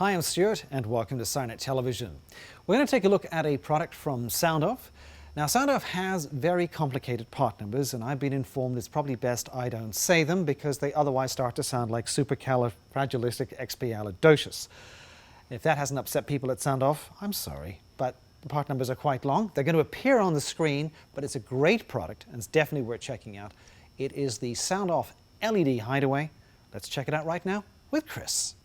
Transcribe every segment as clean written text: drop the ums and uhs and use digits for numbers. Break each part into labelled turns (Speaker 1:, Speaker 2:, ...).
Speaker 1: Hi, I'm Stuart and welcome to SIRENNET Television. We're going to take a look at a product from SoundOff. Now, SoundOff has very complicated part numbers, and I've been informed it's probably best I don't say them because they otherwise start to sound like supercalifragilisticexpialidocious. If that hasn't upset people at SoundOff, I'm sorry, but the part numbers are quite long. They're going to appear on the screen, but it's a great product and it's definitely worth checking out. It is the SoundOff LED Hideaway. Let's check it out right now with Chris.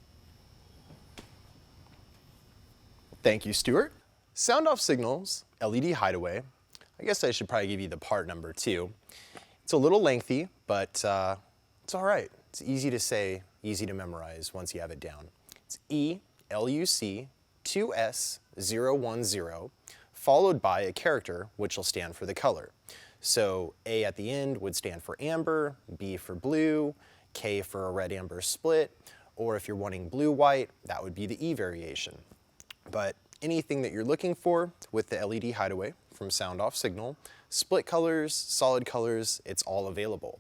Speaker 2: Thank you, Stuart. SoundOff Signals LED Hideaway. I guess I should probably give you the part number too. It's a little lengthy, but it's all right. It's easy to say, easy to memorize once you have it down. It's ELUC2S010, followed by a character, which will stand for the color. So A at the end would stand for amber, B for blue, K for a red-amber split, or if you're wanting blue-white, that would be the E variation. But anything that you're looking for with the LED Hideaway from SoundOff Signal, split colors, solid colors, it's all available.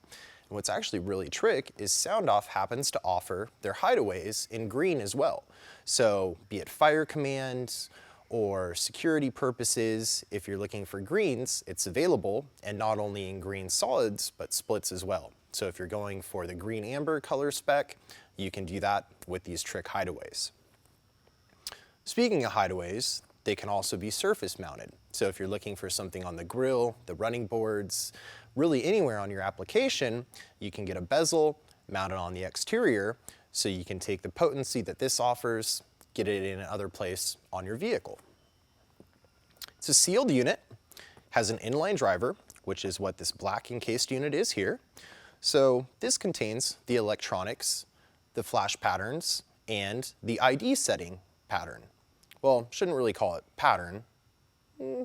Speaker 2: And what's actually really trick is SoundOff happens to offer their hideaways in green as well. So be it fire commands or security purposes, if you're looking for greens, it's available, and not only in green solids, but splits as well. So if you're going for the green amber color spec, you can do that with these trick hideaways. Speaking of hideaways, they can also be surface mounted. So if you're looking for something on the grill, the running boards, really anywhere on your application, you can get a bezel mounted on the exterior so you can take the potency that this offers, get it in another place on your vehicle. It's a sealed unit, has an inline driver, which is what this black encased unit is here. So this contains the electronics, the flash patterns, and the ID setting pattern. Well, shouldn't really call it pattern.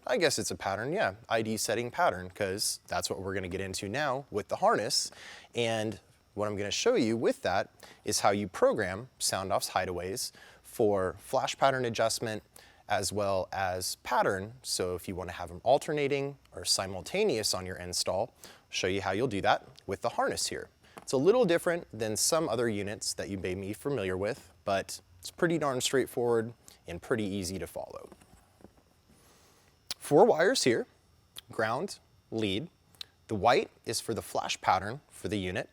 Speaker 2: I guess it's a pattern, yeah, ID setting pattern, because that's what we're going to get into now with the harness. And what I'm going to show you with that is how you program SoundOff's hideaways for flash pattern adjustment as well as pattern. So if you want to have them alternating or simultaneous on your install, I'll show you how you'll do that with the harness here. It's a little different than some other units that you may be familiar with, but it's pretty darn straightforward and pretty easy to follow. 4 wires here, ground, lead. The white is for the flash pattern for the unit,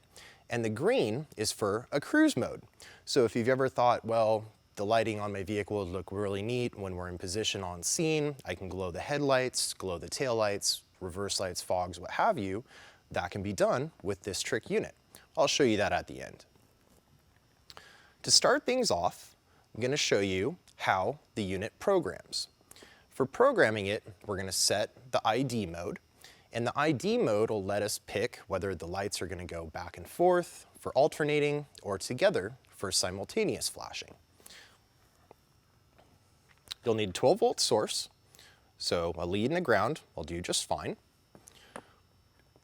Speaker 2: and the green is for a cruise mode. So if you've ever thought, well, the lighting on my vehicle would look really neat when we're in position on scene, I can glow the headlights, glow the taillights, reverse lights, fogs, what have you, that can be done with this trick unit. I'll show you that at the end. To start things off, I'm going to show you how the unit programs. For programming it, we're going to set the ID mode, and the ID mode will let us pick whether the lights are going to go back and forth for alternating or together for simultaneous flashing. You'll need a 12-volt source, so a lead and a ground will do just fine.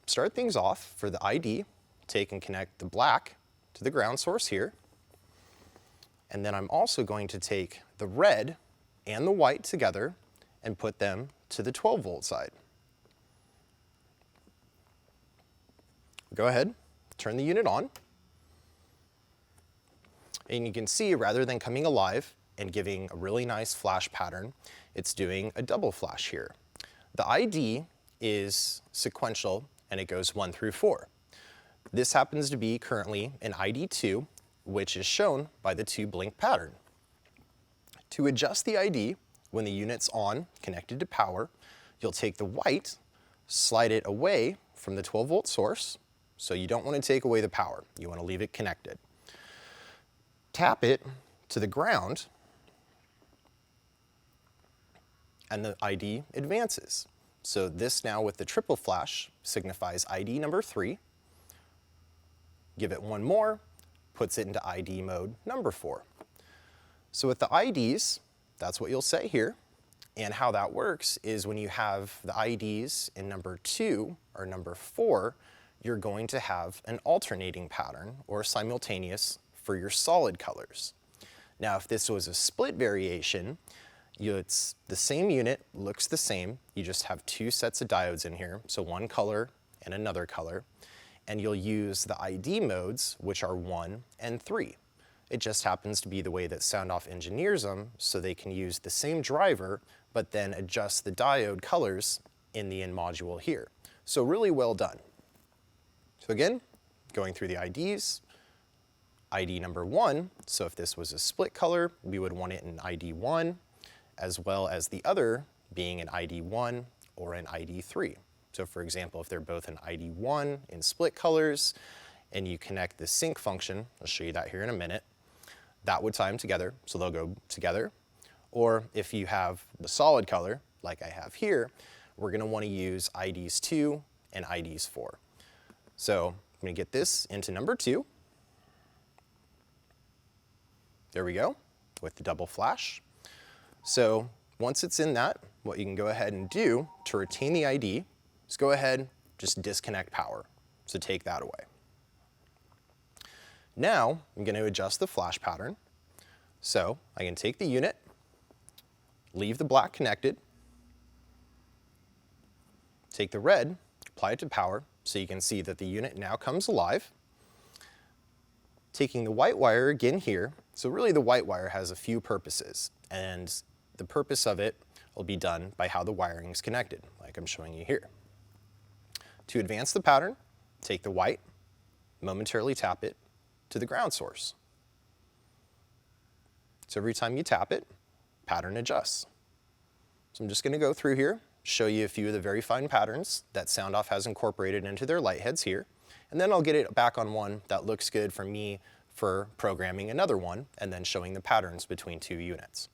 Speaker 2: Start things off for the ID, take and connect the black to the ground source here. And then I'm also going to take the red and the white together and put them to the 12-volt side. Go ahead, turn the unit on. And you can see rather than coming alive and giving a really nice flash pattern, it's doing a double flash here. The ID is sequential and it goes 1 through 4. This happens to be currently an ID2, which is shown by the 2 blink pattern. To adjust the ID when the unit's on, connected to power, you'll take the white, slide it away from the 12-volt source, so you don't want to take away the power, you want to leave it connected. Tap it to the ground, and the ID advances. So this now with the triple flash signifies ID number 3. Give it 1 more, puts it into ID mode number 4. So with the IDs, that's what you'll say here. And how that works is when you have the IDs in number 2 or number 4, you're going to have an alternating pattern or simultaneous for your solid colors. Now, if this was a split variation, it's the same unit, looks the same, you just have 2 sets of diodes in here, so 1 color and another color, and you'll use the ID modes, which are 1 and 3. It just happens to be the way that SoundOff engineers them so they can use the same driver, but then adjust the diode colors in the in module here. So really well done. So again, going through the IDs, ID number 1, so if this was a split color, we would want it in ID 1, as well as the other being an ID 1 or an ID 3. So for example, if they're both an ID 1 in split colors, and you connect the sync function, I'll show you that here in a minute, that would tie them together, so they'll go together. Or if you have the solid color, like I have here, we're gonna wanna use IDs 2 and IDs 4. So I'm gonna get this into number 2. There we go, with the double flash. So once it's in that, what you can go ahead and do to retain the ID is go ahead, just disconnect power. So take that away. Now I'm going to adjust the flash pattern. So I can take the unit, leave the black connected, take the red, apply it to power, so you can see that the unit now comes alive. Taking the white wire again here, so really the white wire has a few purposes, and the purpose of it will be done by how the wiring is connected, like I'm showing you here. To advance the pattern, take the white, momentarily tap it to the ground source. So every time you tap it, pattern adjusts. So I'm just going to go through here, show you a few of the very fine patterns that SoundOff has incorporated into their light heads here, and then I'll get it back on one that looks good for me for programming another one, and then showing the patterns between two units.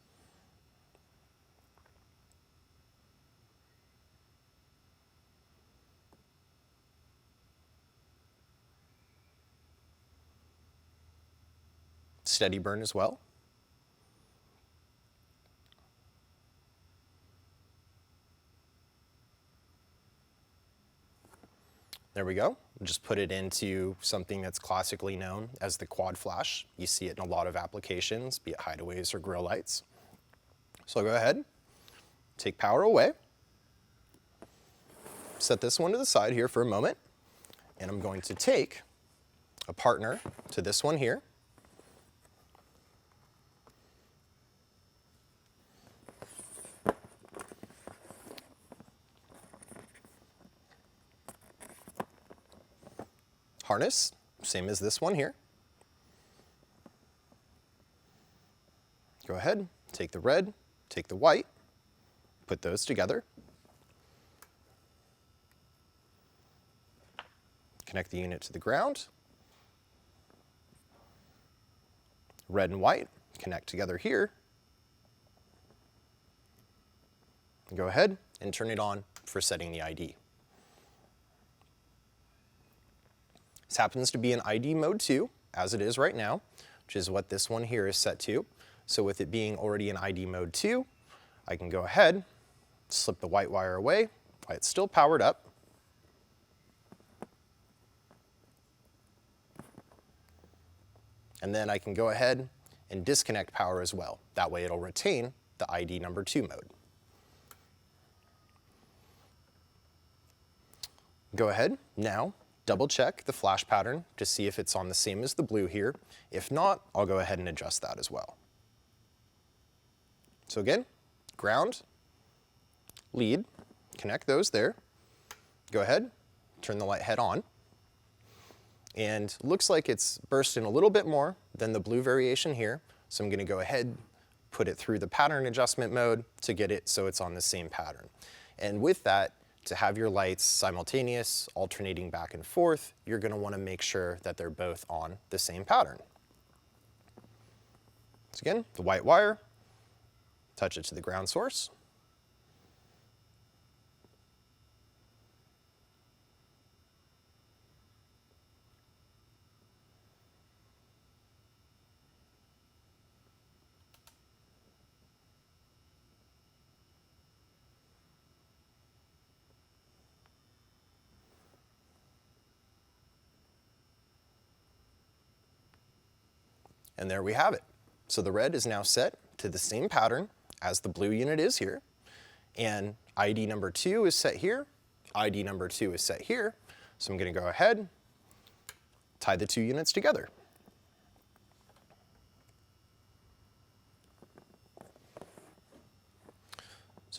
Speaker 2: Steady burn as well. There we go. Just put it into something that's classically known as the quad flash. You see it in a lot of applications, be it hideaways or grill lights. So I'll go ahead, take power away, set this one to the side here for a moment, and I'm going to take a partner to this one here. Harness, same as this one here. Go ahead, take the red, take the white, put those together. Connect the unit to the ground. Red and white connect together here. Go ahead and turn it on for setting the ID. This happens to be in ID mode 2, as it is right now, which is what this one here is set to. So with it being already in ID mode 2, I can go ahead, slip the white wire away while it's still powered up. And then I can go ahead and disconnect power as well. That way it'll retain the ID number 2 mode. Go ahead now, double check the flash pattern to see if it's on the same as the blue here. If not, I'll go ahead and adjust that as well. So again, ground, lead, connect those there. Go ahead, turn the light head on. And looks like it's bursting a little bit more than the blue variation here. So I'm going to go ahead, put it through the pattern adjustment mode to get it so it's on the same pattern. And with that, to have your lights simultaneous, alternating back and forth, you're going to want to make sure that they're both on the same pattern. So again, the white wire, touch it to the ground source. And there we have it. So the red is now set to the same pattern as the blue unit is here. And ID number 2 is set here. ID number 2 is set here. So I'm going to go ahead, tie the two units together.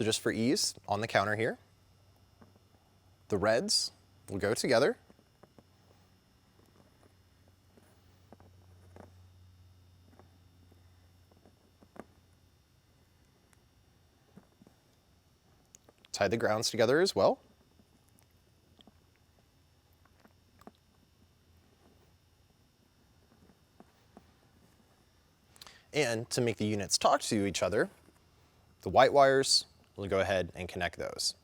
Speaker 2: So just for ease, on the counter here, the reds will go together. Tie the grounds together as well. And to make the units talk to each other, the white wires, we'll go ahead and connect those.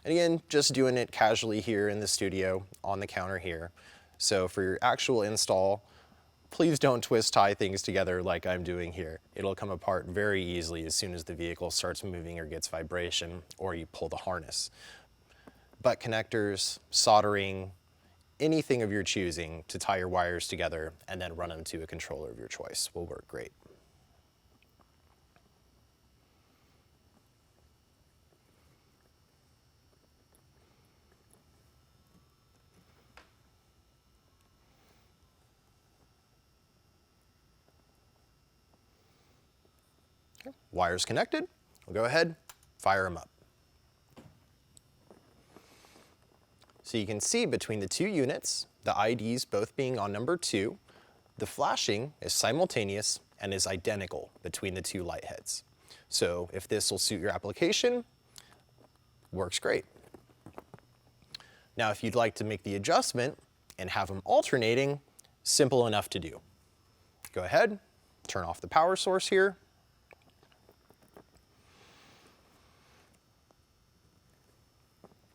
Speaker 2: And again, just doing it casually here in the studio on the counter here. So for your actual install, please don't twist tie things together like I'm doing here. It'll come apart very easily as soon as the vehicle starts moving or gets vibration or you pull the harness. Butt connectors, soldering, anything of your choosing to tie your wires together and then run them to a controller of your choice will work great. Okay. Wires connected, we'll go ahead, fire them up. So you can see between the two units, the IDs both being on number 2, the flashing is simultaneous and is identical between the two light heads. So if this will suit your application, works great. Now if you'd like to make the adjustment and have them alternating, simple enough to do. Go ahead, turn off the power source here.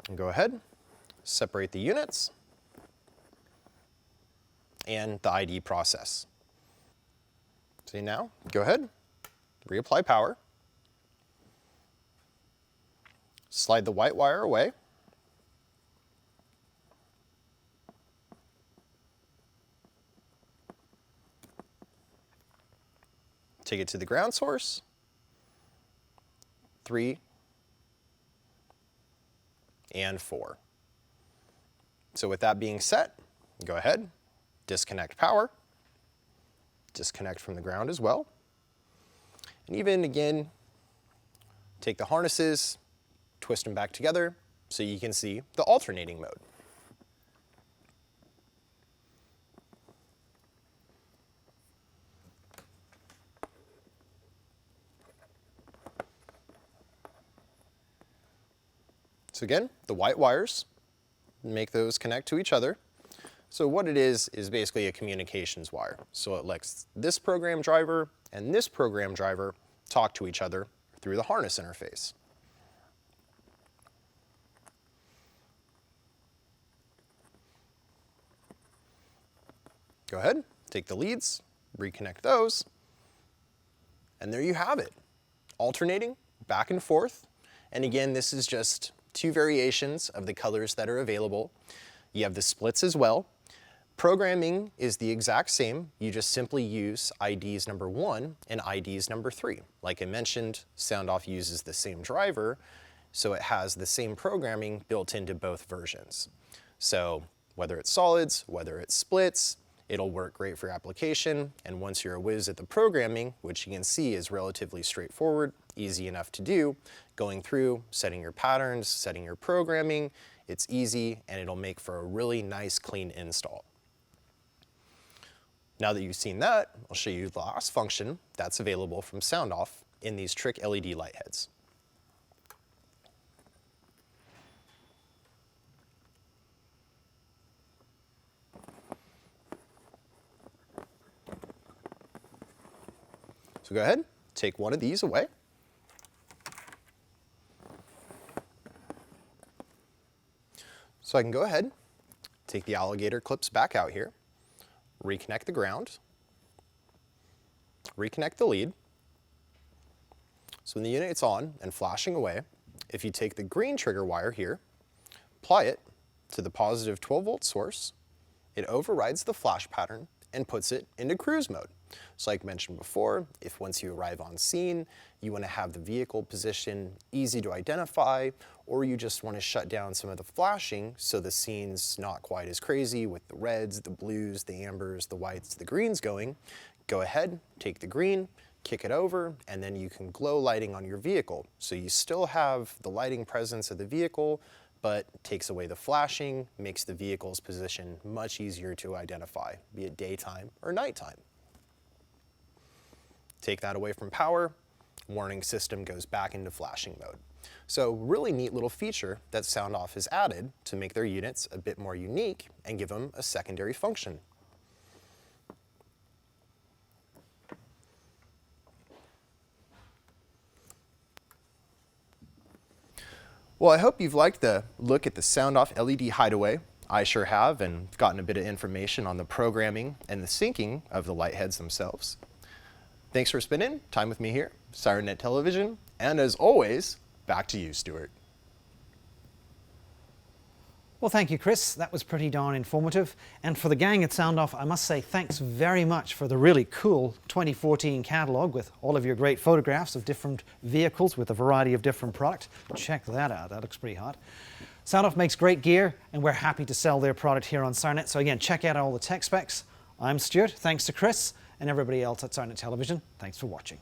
Speaker 2: And go ahead, separate the units and the ID process. So now, go ahead, reapply power, slide the white wire away, take it to the ground source, 3 and 4. So with that being set, go ahead, disconnect power, disconnect from the ground as well. And even again, take the harnesses, twist them back together so you can see the alternating mode. So again, the white wires, make those connect to each other. So what it is basically a communications wire. So it lets this program driver and this program driver talk to each other through the harness interface. Go ahead, take the leads, reconnect those, and there you have it. Alternating back and forth. And again, this is just 2 variations of the colors that are available. You have the splits as well. Programming is the exact same. You just simply use IDs number 1 and IDs number 3. Like I mentioned, SoundOff uses the same driver, so it has the same programming built into both versions. So whether it's solids, whether it's splits, it'll work great for your application. And once you're a whiz at the programming, which you can see is relatively straightforward, easy enough to do, going through, setting your patterns, setting your programming, it's easy and it'll make for a really nice clean install. Now that you've seen that, I'll show you the last function that's available from SoundOff in these trick LED light heads. So go ahead, take one of these away. So I can go ahead, take the alligator clips back out here, reconnect the ground, reconnect the lead. So when the unit's on and flashing away, if you take the green trigger wire here, apply it to the positive 12-volt source, it overrides the flash pattern and puts it into cruise mode. So like mentioned before, if once you arrive on scene, you want to have the vehicle position easy to identify, or you just want to shut down some of the flashing so the scene's not quite as crazy with the reds, the blues, the ambers, the whites, the greens going, go ahead, take the green, kick it over, and then you can glow lighting on your vehicle. So you still have the lighting presence of the vehicle, but takes away the flashing, makes the vehicle's position much easier to identify, be it daytime or nighttime. Take that away from power, warning system goes back into flashing mode. So really neat little feature that SoundOff has added to make their units a bit more unique and give them a secondary function. Well, I hope you've liked the look at the SoundOff LED Hideaway. I sure have, and gotten a bit of information on the programming and the syncing of the light heads themselves. Thanks for spending time with me here, SIRENNET Television, and as always, back to you, Stuart.
Speaker 1: Well, thank you, Chris. That was pretty darn informative. And for the gang at SoundOff, I must say thanks very much for the really cool 2014 catalog with all of your great photographs of different vehicles with a variety of different product. Check that out. That looks pretty hot. SoundOff makes great gear, and we're happy to sell their product here on SIRENNET. So again, check out all the tech specs. I'm Stuart. Thanks to Chris and everybody else at SIRENNET Television. Thanks for watching.